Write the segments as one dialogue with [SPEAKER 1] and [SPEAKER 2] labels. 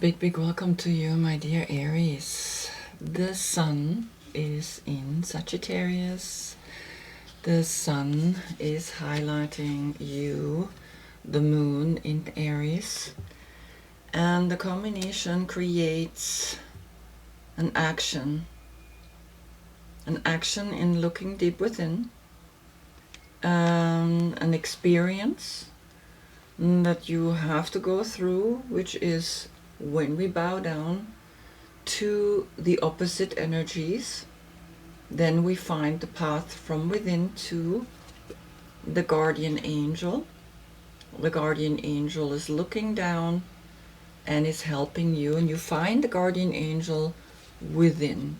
[SPEAKER 1] big welcome to you, my dear Aries. The sun is in Sagittarius. The sun is highlighting you, the moon in Aries. And the combination creates an action in looking deep within, an experience that you have to go through, which is when we bow down to the opposite energies, then we find the path from within to the guardian angel. The guardian angel is looking down and is helping you, and you find the guardian angel within,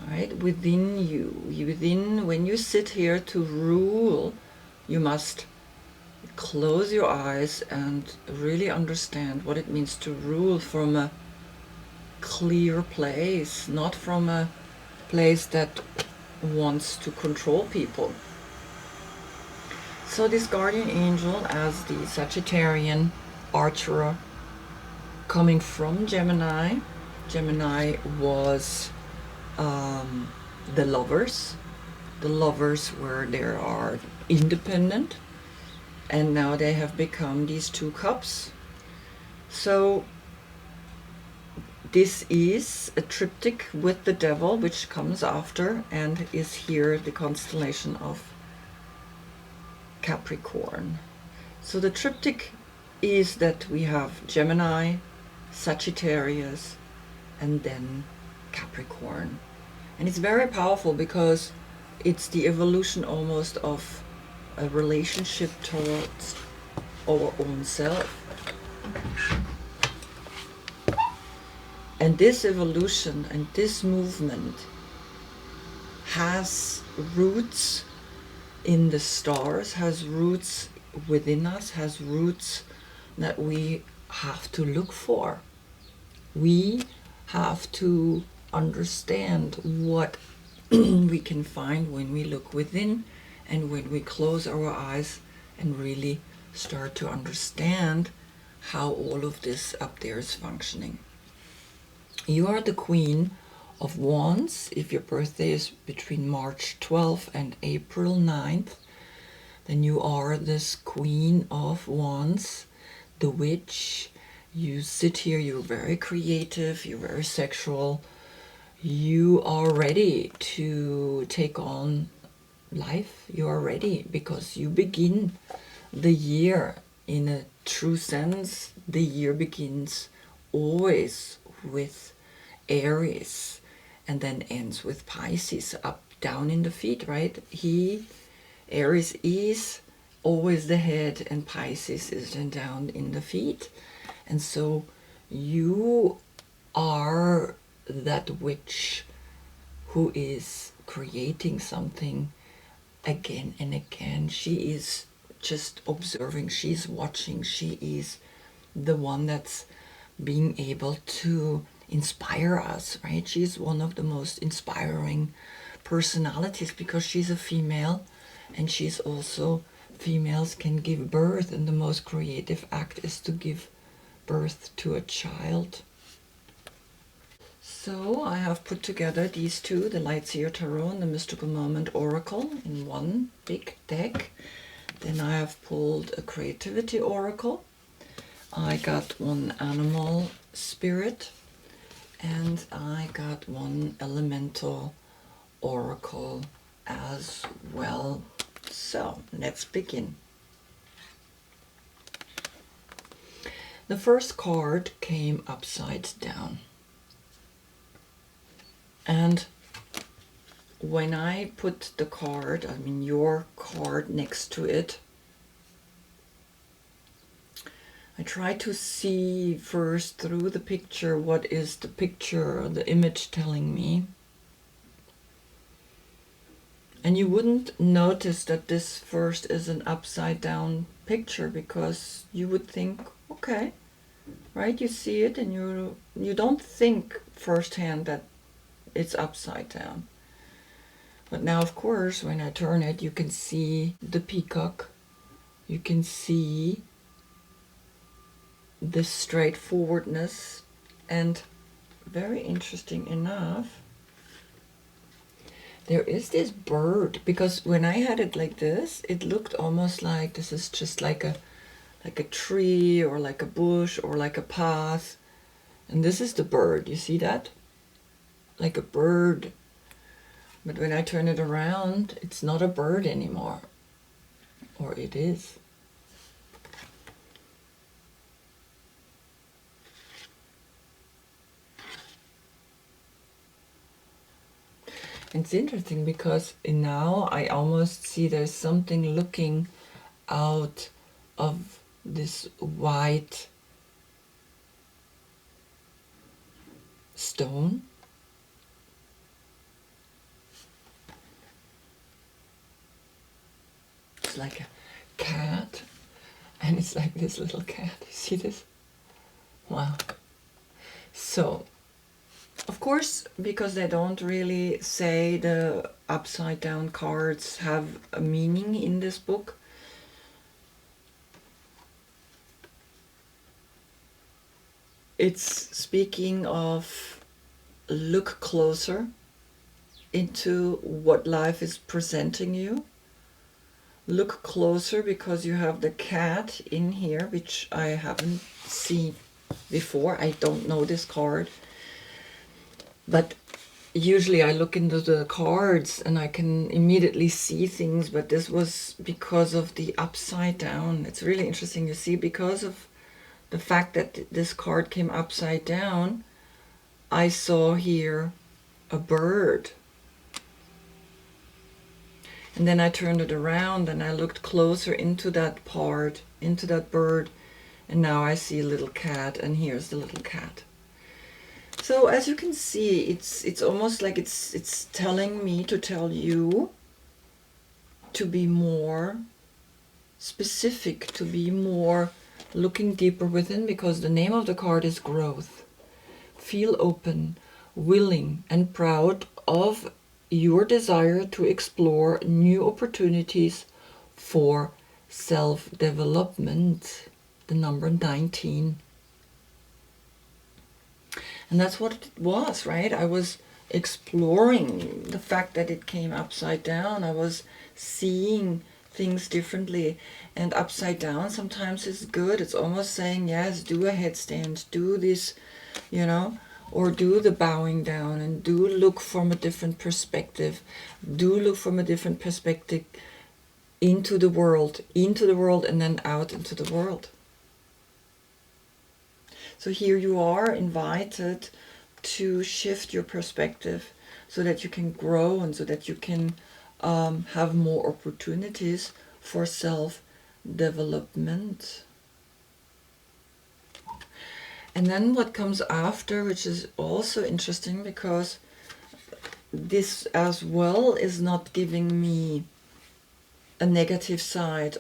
[SPEAKER 1] right? Within you. Within, when you sit here to rule, you must close your eyes and really understand what it means to rule from a clear place, not from a place that wants to control people. So this guardian angel, as the Sagittarian archer coming from Gemini, Gemini was the lovers. The lovers were there are independent, and now they have become these two cups. So this is a triptych with the devil, which comes after and is here the constellation of Capricorn. So the triptych is that we have Gemini, Sagittarius, and then Capricorn. And it's very powerful because it's the evolution almost of a relationship towards our own self. And this evolution and this movement has roots in the stars, has roots within us, has roots that we have to look for. We have to understand what we can find when we look within and when we close our eyes and really start to understand how all of this up there is functioning. You are the Queen of Wands. If your birthday is between March 12th and April 9th, then you are this Queen of Wands, the witch. You sit here, you're very creative, you're very sexual. You are ready to take on life. You are ready because you begin the year in a true sense. The year begins always with Aries and then ends with Pisces, up down in the feet, right? Aries is always the head and Pisces is then down in the feet. And so you are that witch who is creating something again and again. She is just observing, she's watching, she is the one that's being able to inspire us, right? She's one of the most inspiring personalities because she's a female, and she's also, females can give birth, and the most creative act is to give birth to a child. So I have put together these two, the Lightseer Tarot and the Mystical Moment Oracle, in one big deck. Then I have pulled a Creativity Oracle. I got one Animal Spirit, and I got one Elemental Oracle as well. So let's begin. The first card came upside down. And when I put the card, I mean your card, next to it, I try to see first through the picture, what is the picture or the image telling me. And you wouldn't notice that this first is an upside down picture because you would think, okay, right? You see it and you don't think firsthand that it's upside down. But now, of course, when I turn it, you can see the peacock. You can see the straightforwardness And very interesting enough, there is this bird, because when I had it like this, it looked almost like this is just like a tree or like a bush or like a path. And this is the bird, you see that? Like a bird. But when I turn it around, it's not a bird anymore. Or it is. It's interesting because now I almost see there's something looking out of this white stone. It's like a cat, and it's like this little cat. You see this? Wow. So, of course, because they don't really say the upside down cards have a meaning in this book, it's speaking of look closer into what life is presenting you. Look closer because you have the cat in here, which I haven't seen before. I don't know this card. But usually I look into the cards and I can immediately see things, but this was because of the upside down. It's really interesting, you see, because of the fact that this card came upside down, I saw here a bird. And then I turned it around and I looked closer into that part, into that bird, and now I see a little cat, and here's the little cat. So as you can see, it's almost like it's telling me to tell you to be more specific, to be more looking deeper within, because the name of the card is growth. Feel open, willing, and proud of your desire to explore new opportunities for self-development. The number 19. And that's what it was, right? I was exploring the fact that it came upside down. I was seeing things differently. And upside down sometimes is good. It's almost saying, yes, do a headstand, do this, you know, or do the bowing down, and do look from a different perspective. Do look from a different perspective into the world, and then out into the world. So here you are invited to shift your perspective so that you can grow and so that you can have more opportunities for self-development. And then what comes after, which is also interesting, because this as well is not giving me a negative side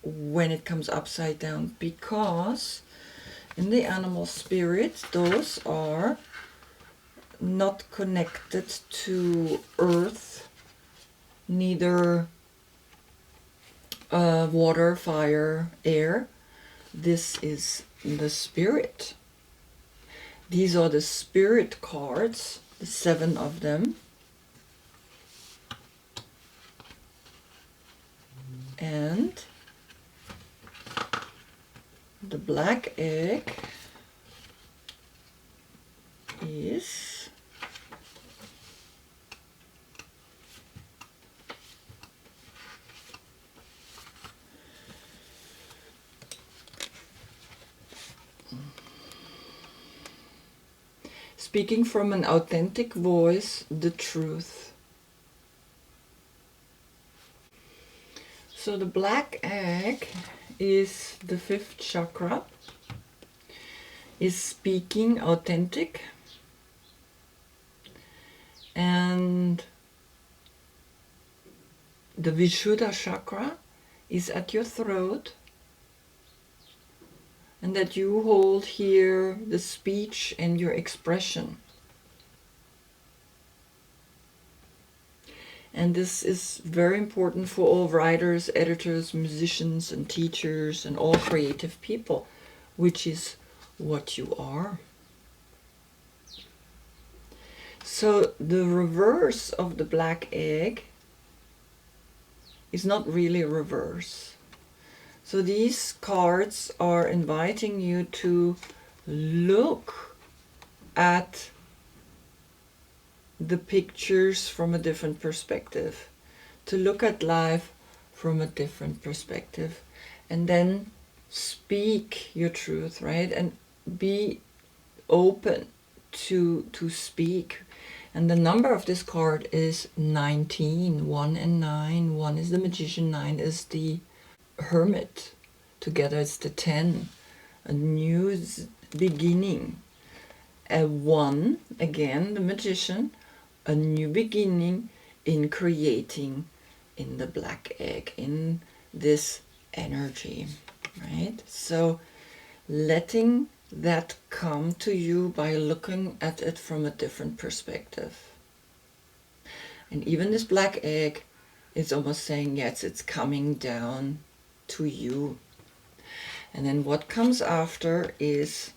[SPEAKER 1] when it comes upside down, because in the animal spirit, those are not connected to earth, neither water, fire, air. This is the spirit. These are the spirit cards, the 7 of them. And the black egg is speaking from an authentic voice, the truth. So the black egg is the 5th chakra, is speaking authentic, and the Vishuddha chakra is at your throat, and that you hold here the speech and your expression. And this is very important for all writers, editors, musicians, and teachers, and all creative people, which is what you are. So the reverse of the black egg is not really a reverse. So these cards are inviting you to look at the pictures from a different perspective, to look at life from a different perspective, and then speak your truth, right? And be open to speak. And the number of this card is 19. 1 and 9. 1 is the Magician, 9 is the Hermit. Together it's the 10. A new beginning. A 1, again the Magician, a new beginning in creating in the black egg, in this energy, right? So letting that come to you by looking at it from a different perspective. And even this black egg is almost saying, yes, it's coming down to you. And then what comes after is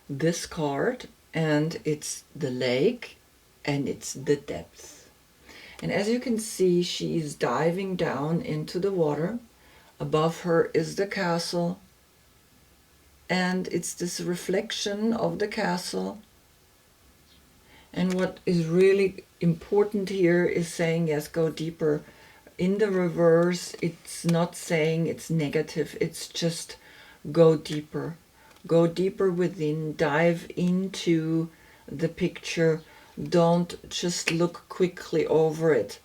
[SPEAKER 1] this card, and it's the lake and it's the depth. And as you can see, she is diving down into the water. Above her is the castle, and it's this reflection of the castle. And what is really important here is saying, yes, go deeper. In the reverse, it's not saying it's negative, it's just go deeper. Go deeper within, dive into the picture. Don't just look quickly over it,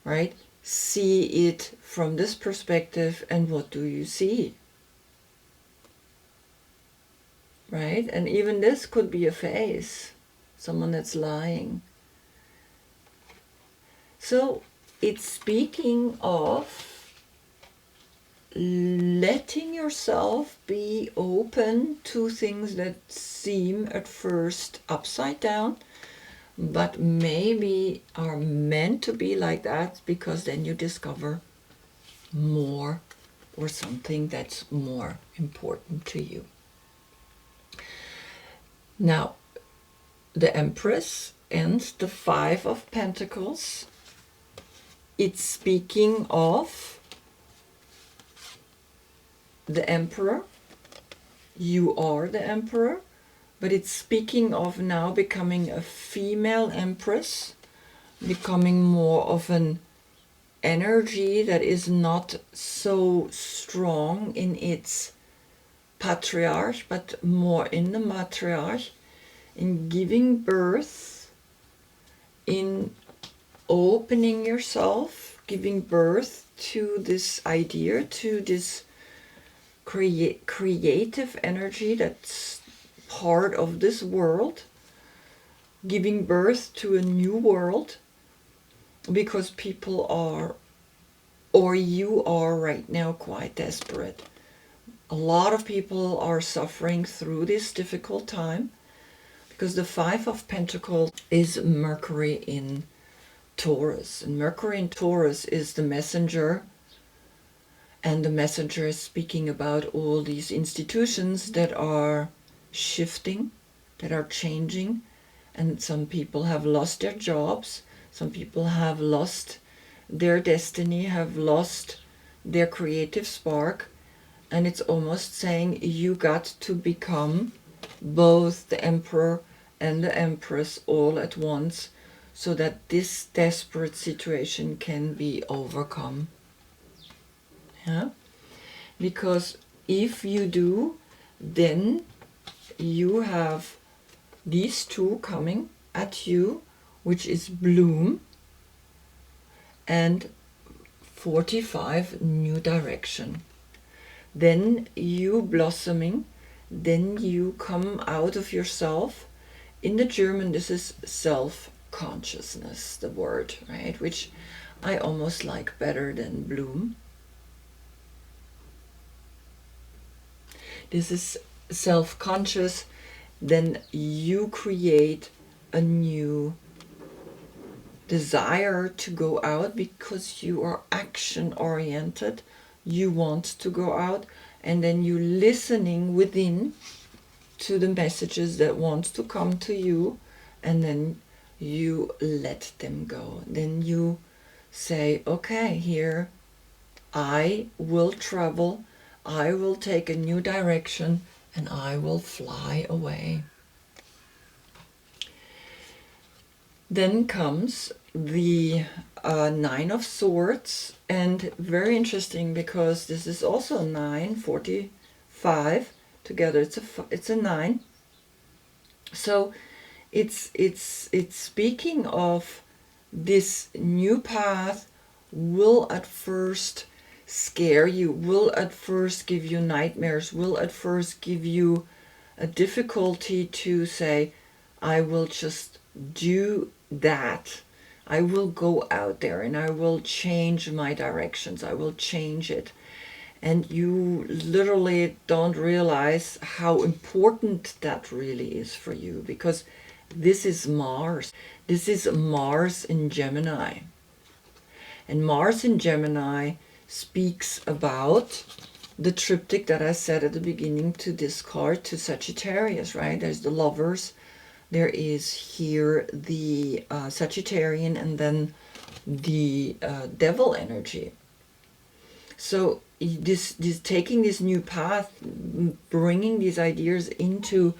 [SPEAKER 1] right? See it from this perspective, and what do you see? Right? And even this could be a face, someone that's lying. So it's speaking of letting yourself be open to things that seem at first upside down, but maybe are meant to be like that, because then you discover more, or something that's more important to you. Now, the Empress and the 5 of Pentacles, it's speaking of the Emperor. You are the Emperor, but it's speaking of now becoming a female Empress, becoming more of an energy that is not so strong in its patriarch, but more in the matriarch, in giving birth, in opening yourself, giving birth to this idea, to this creative energy that's part of this world, giving birth to a new world, because people are, or you are right now, quite desperate. A lot of people are suffering through this difficult time, because the 5 of Pentacles is Mercury in Taurus. And Mercury in Taurus is the messenger, and the messenger is speaking about all these institutions that are shifting, that are changing, and some people have lost their jobs, some people have lost their destiny, have lost their creative spark, and it's almost saying you got to become both the Emperor and the Empress all at once, so that this desperate situation can be overcome. Yeah? Because if you do, then you have these two coming at you, which is bloom and 45, new direction. Then you blossoming, then you come out of yourself. In the German, this is self-consciousness, the word, right? Which I almost like better than bloom. This is self-conscious, then you create a new desire to go out, because you are action oriented, you want to go out, and then you listening within, to the messages that want to come to you, and then you let them go. Then you say, okay, here I will travel, I will take a new direction, and I will fly away. Then comes the Nine of Swords, and very interesting because this is also 945 together. It's a 9. So it's speaking of this new path will at first scare you, will at first give you nightmares, will at first give you a difficulty to say, I will just do that. I will go out there and I will change my directions. I will change it. And you literally don't realize how important that really is for you, because this is Mars. This is Mars in Gemini. And Mars in Gemini speaks about the triptych that I said at the beginning to this card, to Sagittarius, right? There's the Lovers, there is here the Sagittarian, and then the Devil energy. So this taking this new path, bringing these ideas into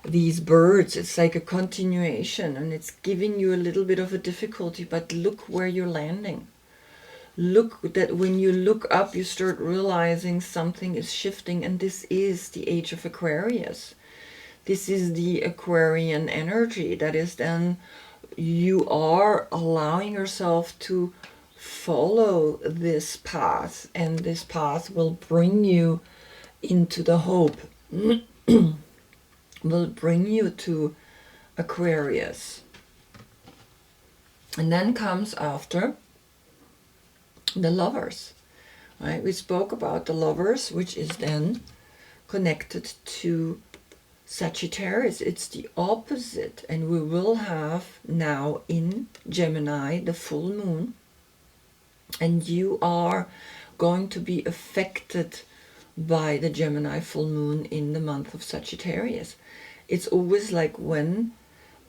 [SPEAKER 1] these birds, it's like a continuation, and it's giving you a little bit of a difficulty, but look where you're landing. Look that when you look up, you start realizing something is shifting, and this is the age of Aquarius. This is the Aquarian energy. That is, then you are allowing yourself to follow this path, and this path will bring you into the hope, will bring you to Aquarius. And then comes after the Lovers, right? We spoke about the Lovers, which is then connected to Sagittarius. It's the opposite, and we will have now in Gemini the full moon, and you are going to be affected by the Gemini full moon in the month of Sagittarius. It's always like when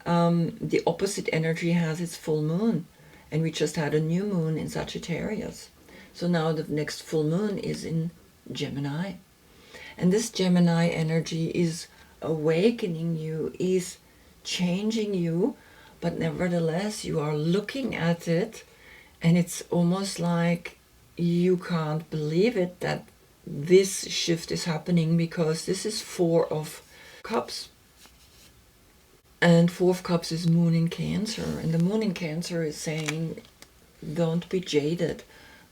[SPEAKER 1] the opposite energy has its full moon, and we just had a new moon in Sagittarius. So now the next full moon is in Gemini. And this Gemini energy is awakening you, is changing you, but nevertheless you are looking at it, and it's almost like you can't believe it that this shift is happening, because this is Four of Cups. And Four of Cups is Moon in Cancer, and the Moon in Cancer is saying, don't be jaded,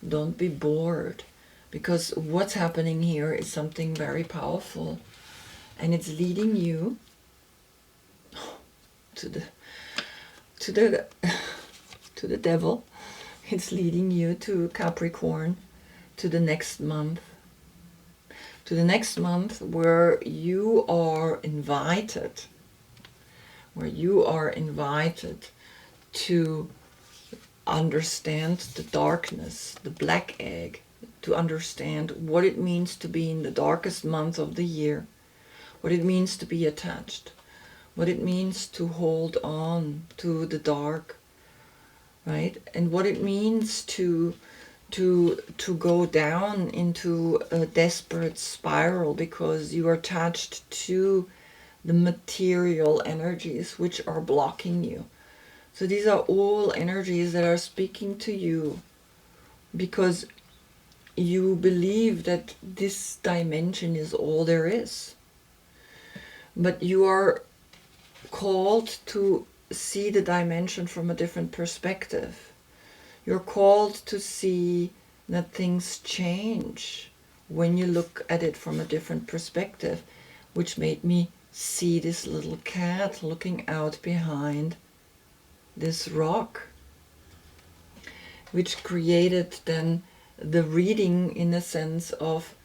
[SPEAKER 1] don't be bored, because what's happening here is something very powerful, and it's leading you to the devil. It's leading you to Capricorn, to the next month, where you are invited to understand the darkness, the black egg, to understand what it means to be in the darkest month of the year, what it means to be attached, what it means to hold on to the dark, right? And what it means to go down into a desperate spiral because you are attached to the material energies which are blocking you. So these are all energies that are speaking to you because you believe that this dimension is all there is. But you are called to see the dimension from a different perspective. You're called to see that things change when you look at it from a different perspective, which made me see this little cat looking out behind this rock, which created then the reading in a sense of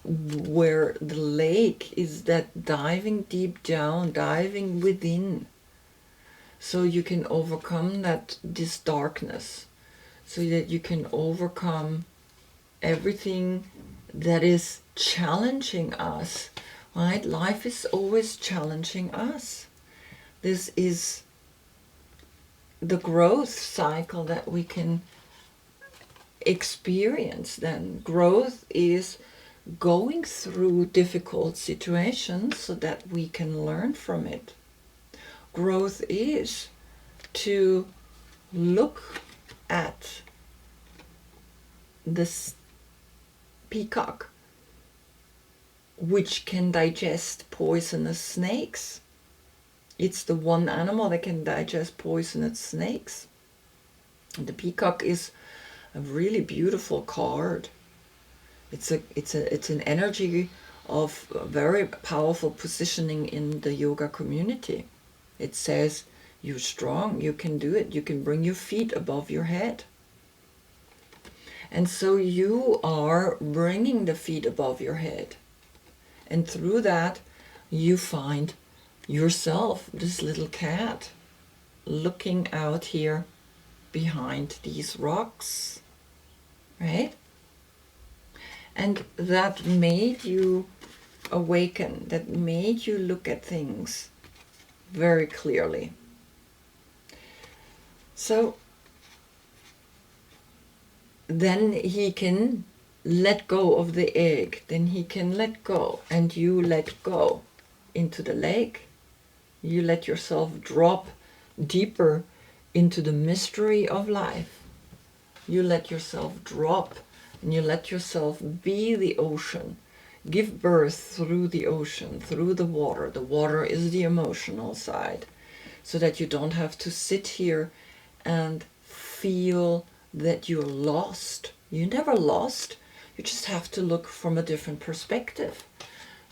[SPEAKER 1] where the lake is, that diving deep down, diving within, so you can overcome this darkness, so that you can overcome everything that is challenging us right? Life is always challenging us. This is the growth cycle that we can experience then. Growth is going through difficult situations so that we can learn from it. Growth is to look at this peacock which can digest poisonous snakes. It's the one animal that can digest poisonous snakes. And the peacock is a really beautiful card. It's an energy of very powerful positioning in the yoga community. It says you're strong, you can do it, you can bring your feet above your head. And so you are bringing the feet above your head. And through that, you find yourself, this little cat, looking out here behind these rocks, right? And that made you awaken, that made you look at things very clearly. So then he can let go of the egg, then he can let go, and you let go into the lake. You let yourself drop deeper into the mystery of life. You let yourself drop, and you let yourself be the ocean. Give birth through the ocean, through the water. The water is the emotional side, so that you don't have to sit here and feel that you're lost. You're never lost. You just have to look from a different perspective.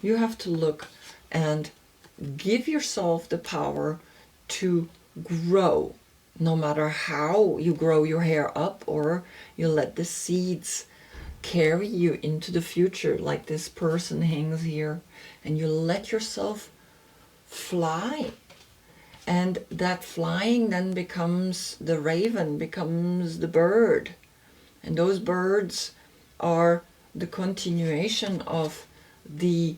[SPEAKER 1] You have to look and give yourself the power to grow, no matter how you grow your hair up, or you let the seeds carry you into the future, like this person hangs here, and you let yourself fly. And that flying then becomes the raven, becomes the bird. And those birds are the continuation of the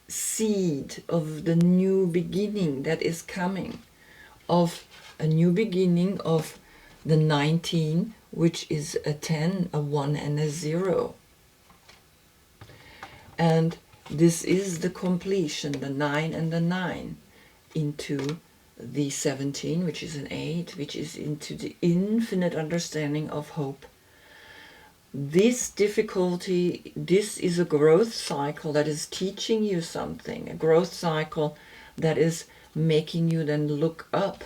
[SPEAKER 1] seed of the new beginning that is coming, of a new beginning of the 19, which is a 10, a 1 and a 0. And this is the completion, the 9 and the 9, into the 17, which is an 8, which is into the infinite understanding of hope. This difficulty, this is a growth cycle that is teaching you something, a growth cycle that is making you then look up,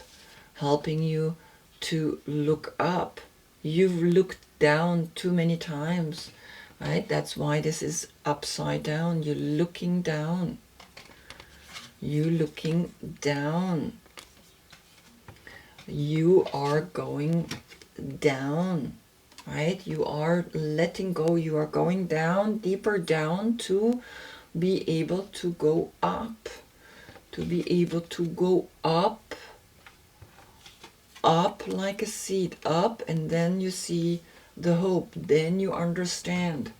[SPEAKER 1] helping you to look up. You've looked down too many times, right? That's why this is upside down. You're looking down. You're looking down. You are going down, right? You are letting go. You are going down, deeper down, to be able to go up. To be able to go up, up like a seed, up, and then you see the hope. Then you understand.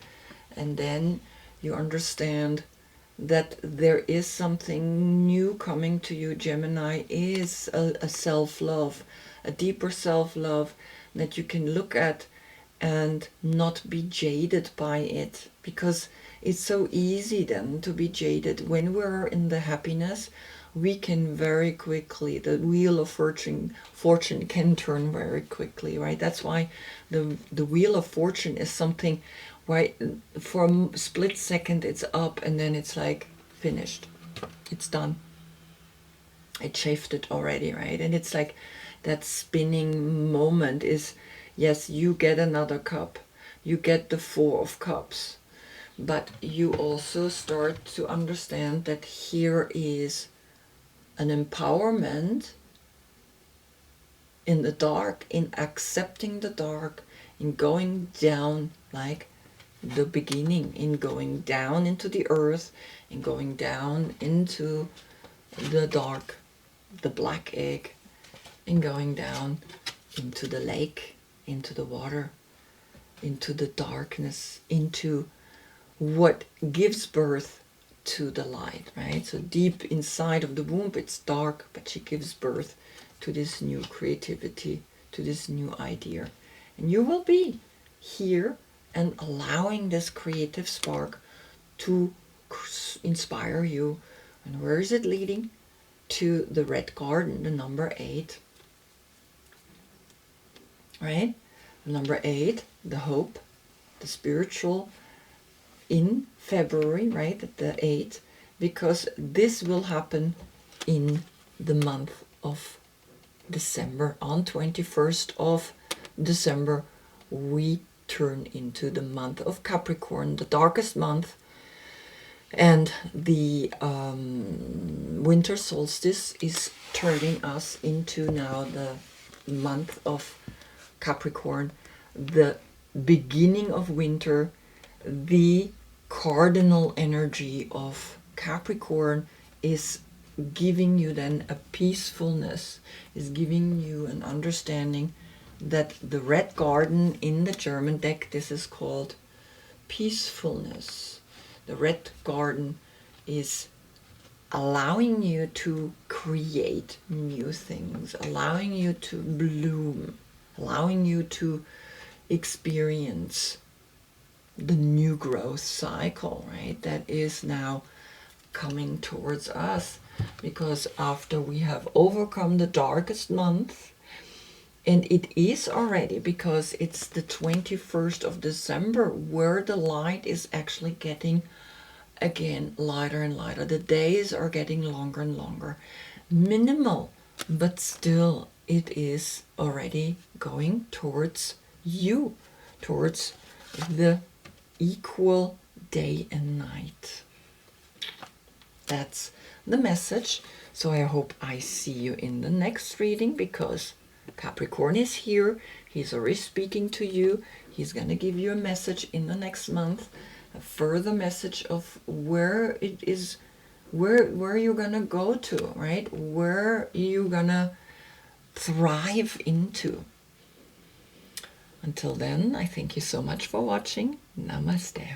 [SPEAKER 1] And then you understand that there is something new coming to you. Gemini is a self-love, a deeper self-love that you can look at and not be jaded by it, because it's so easy then to be jaded. When we're in the happiness, we can very quickly, the wheel of fortune can turn very quickly, right? That's why the wheel of fortune is something, right? For a split second it's up, and then it's like finished, it's done, it shifted already, right? And it's like that spinning moment is, yes, you get another cup, you get the 4 of cups, but you also start to understand that here is an empowerment in the dark, in accepting the dark, in going down like the beginning, in going down into the earth, in going down into the dark, the black egg, in going down into the lake, into the water, into the darkness, into what gives birth to the light, right? So deep inside of the womb, it's dark, but she gives birth to this new creativity, to this new idea. And you will be here and allowing this creative spark to inspire you. And where is it leading? To the red garden, the number 8. Right? Number 8, the hope, the spiritual, in February, right, at the 8th, because this will happen in the month of December. On 21st of December, we turn into the month of Capricorn, the darkest month, and the winter solstice is turning us into now the month of Capricorn, the beginning of winter. The cardinal energy of Capricorn is giving you then a peacefulness, is giving you an understanding that the red garden in the German deck, this is called peacefulness. The red garden is allowing you to create new things, allowing you to bloom, allowing you to experience the new growth cycle, right? That is now coming towards us, because after we have overcome the darkest month, and it is already, because it's the 21st of December where the light is actually getting again lighter and lighter. The days are getting longer and longer. Minimal, but still it is already going towards you, towards the equal day and night. That's the message. So I hope I see you in the next reading, because Capricorn is here. He's already speaking to you. He's going to give you a message in the next month, a further message of where it is, where you're going to go to, right? Where you're going to thrive into. Until then, I thank you so much for watching. Namaste.